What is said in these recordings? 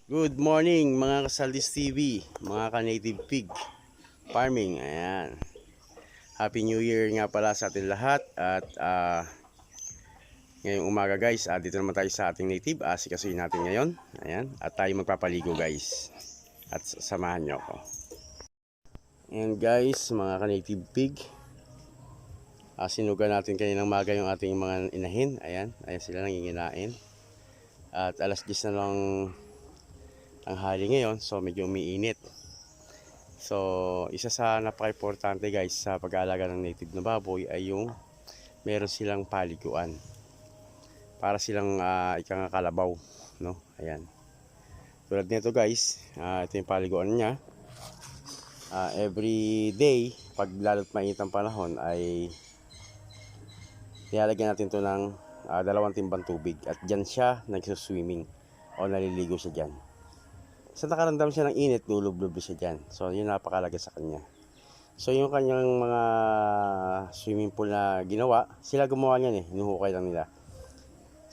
Good morning mga Kasaldis TV, mga ka-native pig farming. Ayan. Happy New Year nga pala sa ating lahat. At ngayong umaga guys, dito naman tayo sa ating native. Sikasuyin natin ngayon. Ayan. At tayo magpapaligo guys. At samahan nyo ako. Ayan guys, mga ka-native pig. Sinuga natin kaninang maga yung ating mga inahin. Ayan. Ayan sila nanginginain. At alas 10 na lang ang hali ngayon, so medyo umiinit. So isa sa napaka-importante guys sa pag-aalaga ng native na baboy ay yung meron silang paliguan para silang ikang kalabaw, no? Ayan, tulad nito guys, ito yung paliguan niya. Every day pag lalo't mainit ang panahon ay nilalagyan natin to ng 2 timbang tubig at dyan siya nagsuswimming o naliligo siya dyan. Sa nakaramdam siya ng init, lulublob siya dyan. So, yun napakalaga sa kanya. So, yung kanyang mga swimming pool na ginawa, sila gumawa niyan eh. Hinuhukay lang nila.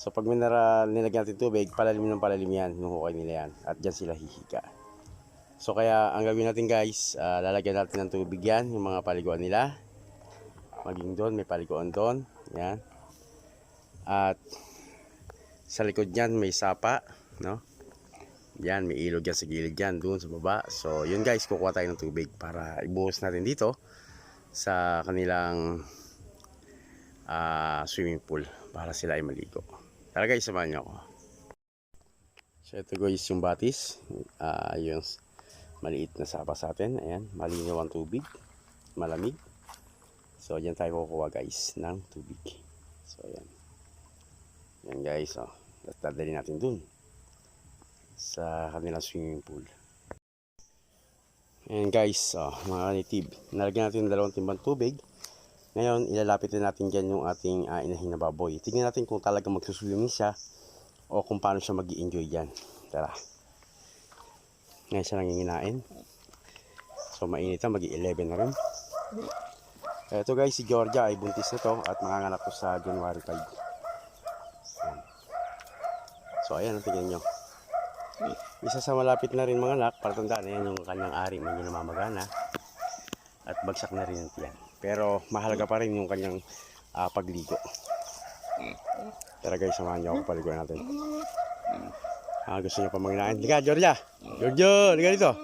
So, pag nilagyan natin tubig, palalim ng palalim yan. Hinuhukay nila yan. At dyan sila hihiga. So, kaya ang gawin natin guys, lalagyan natin ng tubig yan, yung mga paliguan nila. Maging doon, may paliguan doon. Yan. At sa likod niyan, may sapa, no? Yan, may ilog yan sa gilid yan, doon sa baba. So, yun guys, kukuha tayo ng tubig para ibuhos natin dito sa kanilang swimming pool para sila ay maligo. Tara guys, samahan nyo ako. So, ito guys yung batis. Yung maliit na sapa sa atin. Ayan, malinaw ang tubig. Malamig. So, dyan tayo kukuha guys ng tubig. So, ayan. Yan guys, oh. Dadali natin dun sa kanilang swimming pool. Ayan guys, mga native, nalagyan natin ng 2 timbang tubig. Ngayon ilalapit natin dyan yung ating inahin na baboy. Tingnan natin kung talaga magsuswimming siya o kung paano siya mag-i-enjoy dyan. Tara. Ngayon siya nanginginain. So mainit na, mag-11 na rin. Ito guys, si Georgia ay buntis na to at manganganak to sa January 5. Ayan. So ayan, tingnan nyo. Isa sa malapit na rin mga anak, para tandaan, yan yung kanyang ari, medyo namamagana at bagsak na rin yung tiyan. Pero mahalaga pa rin yung kanyang pagligo. Tara guys, samahan nyo ako, paliguan natin. Gusto nyo pa manginain? Liga, Georgia! Giorgio, liga dito!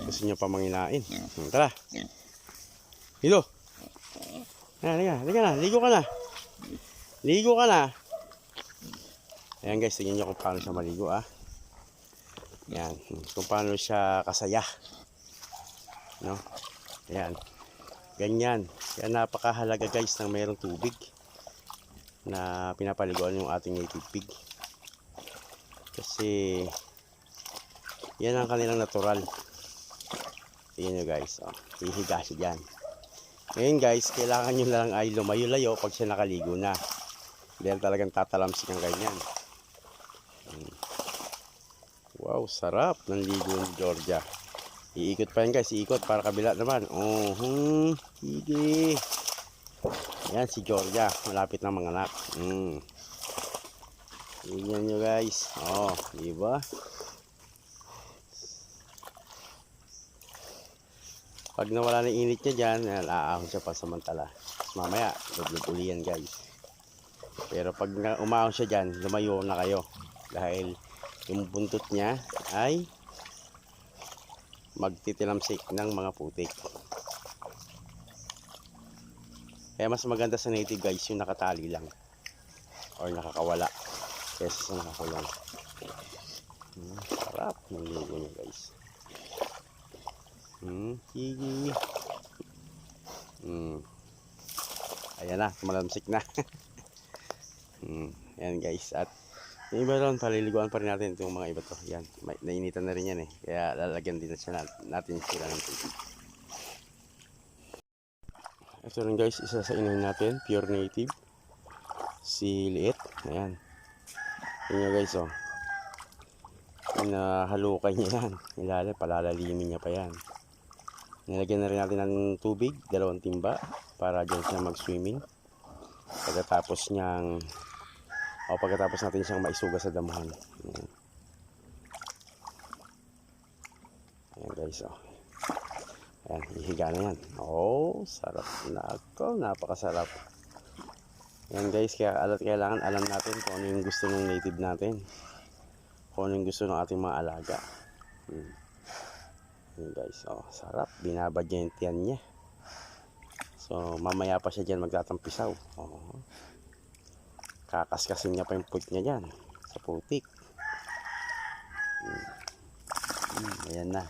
Gusto nyo pa manginain? Tara! Dito! Liga na, ligo ka na! Ligo ka na! Ayan guys, tingnan nyo kung paano siya maligo Yan, kung paano siya kasaya, no? Ayan, ganyan. Kaya napakahalaga guys ng mayroong tubig na pinapaliguan yung ating native pig. Kasi yan ang kanilang natural. Tingnan nyo guys, hihiga siya dyan. Ngayon guys, kailangan nyo lang ay lumayo-layo pag siya nakaligo na. Dahil talagang tatalamsik ang ganyan. Wow, sarap ng ligo ni Georgia. Iikot pa yan guys, iikot para kabila naman. Sige. Yan si Georgia, malapit na manganak. Tingnan nyo guys. Diba? Pag nawala na init niya dyan, aahon siya pa samantala. Mamaya, lublob uli yan guys. Pero pag umahon siya dyan, lumayo na kayo. Dahil yung buntot niya ay magtitilamsik ng mga putik. Kaya mas maganda sa native guys yung nakatali lang or nakakawala kaysa sa nakakulong. Sarap ng ligo niya guys. Sige. Ayan na, tumalamsik na. Ayan guys, at yung iba ron, paliliguan pa rin natin itong mga iba to. Yan, nainitan na rin yan kaya lalagyan din natin sila ng tubig. Ito rin guys, isa sa inahin natin, pure native. Si Liit, ayan. Yan guys, Pinahalukay niya yan. Ilalim, palalalimin niya pa yan. Nilagyan na rin natin ng tubig, 2 timba, para dyan siya mag-swimming. Pagkatapos natin siyang maisuga sa damuhan. guys, oh. Ayan, ihiga na yan. Oh, sarap. Nako, napakasarap. Ayan guys, kaya kailangan alam natin kung ano yung gusto ng native natin. Kung ano yung gusto ng ating mga alaga. Ayan guys, oh, sarap. Binabad niya yung tiyan niya. So, mamaya pa siya dyan magtatampisaw. Oh. Kakaskasin niya pa yung puwit niya dyan. Sa putik. Ayan na.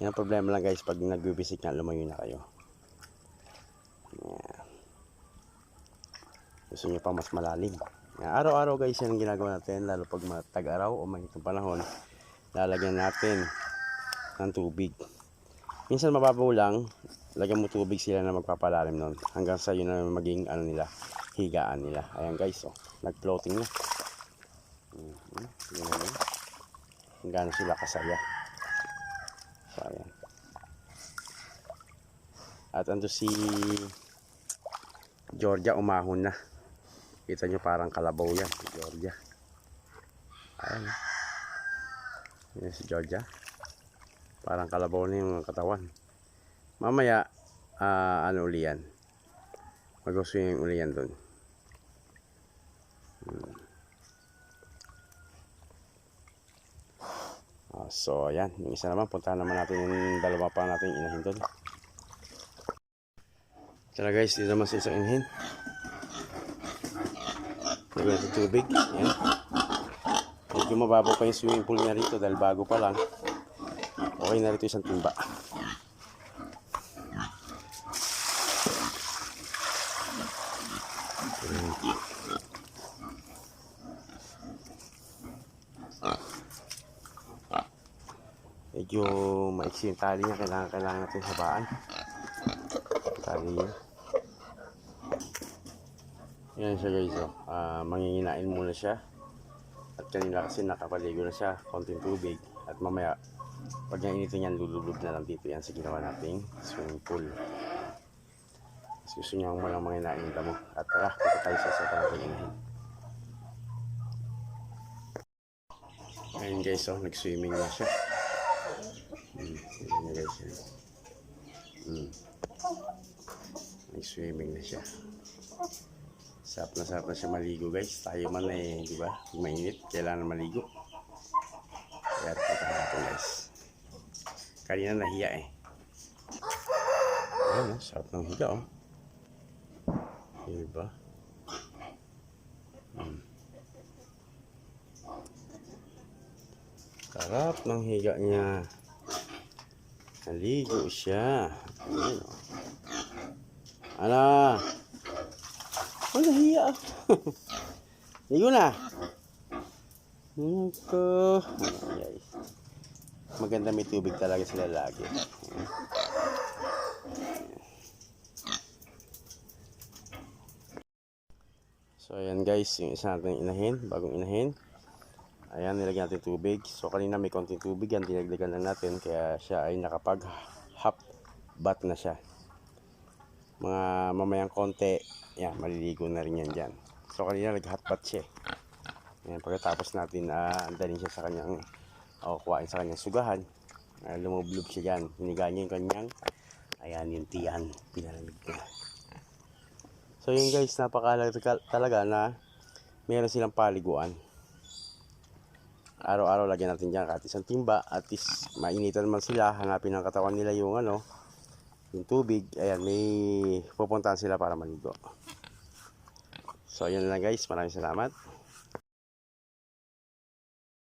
Yan ang problema lang guys pag nagbibisik nga, lumayo na kayo. Yan. Gusto nyo pa mas malalim. Araw-araw guys yan ang ginagawa natin, lalo pag tag-araw o mahitong panahon, lalagyan natin ng tubig. Minsan mababaw lang, lagyan mo tubig sila na magpapalalim nun hanggang sa yun na maging ano nila, higaan nila. Ayan guys, oh, nag-floating na. Yun na. Hanggang sila kasaya. So, ayan. At ando si Georgia, umahon na. Kita nyo parang kalabaw yan, si Georgia. Ayan. Yan si Georgia. Parang kalabaw na yung katawan. Mamaya, ano uli yan? Mag-uso yung uli yan dun. So, ayan. Yung isa naman, puntahan naman natin yung dalawa pa natin inahin doon. Tara guys, dito naman sa isang inahin. Lagyan natin tubig. Ayan. Medyo mababaw pa yung swimming pool niya rito dahil bago pa lang. Okay na rito isang timba. Medyo maiksi yung tali niya, kailangan natin habaan tali niya. Yan siya guys, oh. Manginginain muna siya at kanina kasi nakapaligo na siya, konting tubig, at mamaya pag nainitin yan, lulubog na lang dito yan sa ginawa nating swimming pool. Gusto niya mo lang manginain yung damo. At tara, punta tayo sa natin inahin. Ayun guys, oh, nag-swimming na siya. Ayan guys, nag-swimming na siya. Sarap na siya maligo guys. Tayo man eh, di ba? Mainit, kailangan maligo. Kaya punta natin guys. Kanina nahiya eh. Ayan, sarap ng higa oh. Di ba? Sarap ng higa niya. Naligo siya. Ayan, oh. Ano? Oh, nahiya. Ligo na. Ito. Guys. Maganda may tubig talaga sila lagi. So ayan guys, yung isa natin inahin, bagong inahin. Ayan, nilagyan natin tubig. So kanina may konting tubig yan, dinagdagan lang natin, kaya siya ay nakapag half bath na siya. Mga mamayang konti, yan, maliligo na rin yan dyan. So kanina nag hot bath siya. Ayan, pagkatapos natin andalin siya sa kanyang, kuhain sa kanyang sugahan, lumublob siya dyan. Hiniga niya yung kanyang, ayan yung tiyan, pinalamig niya. So yun guys, napakalaga talaga na meron silang paliguan. Araw-araw lagyan natin dyan kahit isang timba, at least mainitan man sila, hanapin ng katawan nila yung yung tubig. Ayan, may pupuntahan sila para maligo. So ayan lang guys, maraming salamat.